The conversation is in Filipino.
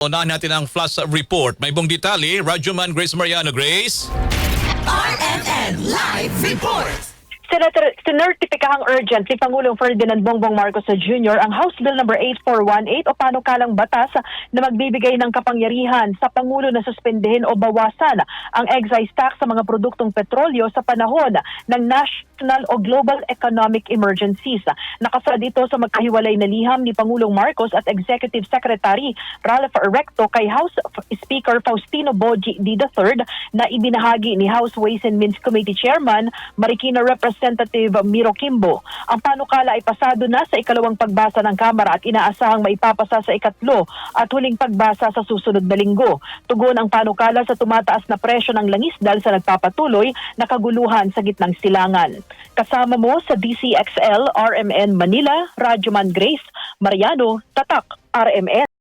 Unahan natin ang flash report. May buong detalye, Radyoman Grace Mariano. Grace? RMN Live Report. Sinertipikahang urgent ni Pangulong Ferdinand Bongbong Marcos Jr. ang House Bill No. 8418 o panukalang batas na magbibigay ng kapangyarihan sa Pangulo na suspendehin o bawasan ang excise tax sa mga produktong petrolyo sa panahon ng national o global economic emergencies. Nakasaad ito sa magkahiwalay na liham ni Pangulong Marcos at Executive Secretary Ralph Recto kay House Speaker Faustino Boji III na ibinahagi ni House Ways and Means Committee Chairman Marikina Representative Miro Kimbo. Ang panukala ay pasado na sa ikalawang pagbasa ng Kamara at inaasahang maipapasa sa ikatlo at huling pagbasa sa susunod na linggo. Tugon ang panukala sa tumataas na presyo ng langis dahil sa nagpapatuloy na kaguluhan sa gitnang silangan. Kasama mo sa DCXL RMN Manila, Radyoman Grace Mariano, Tatak RMN.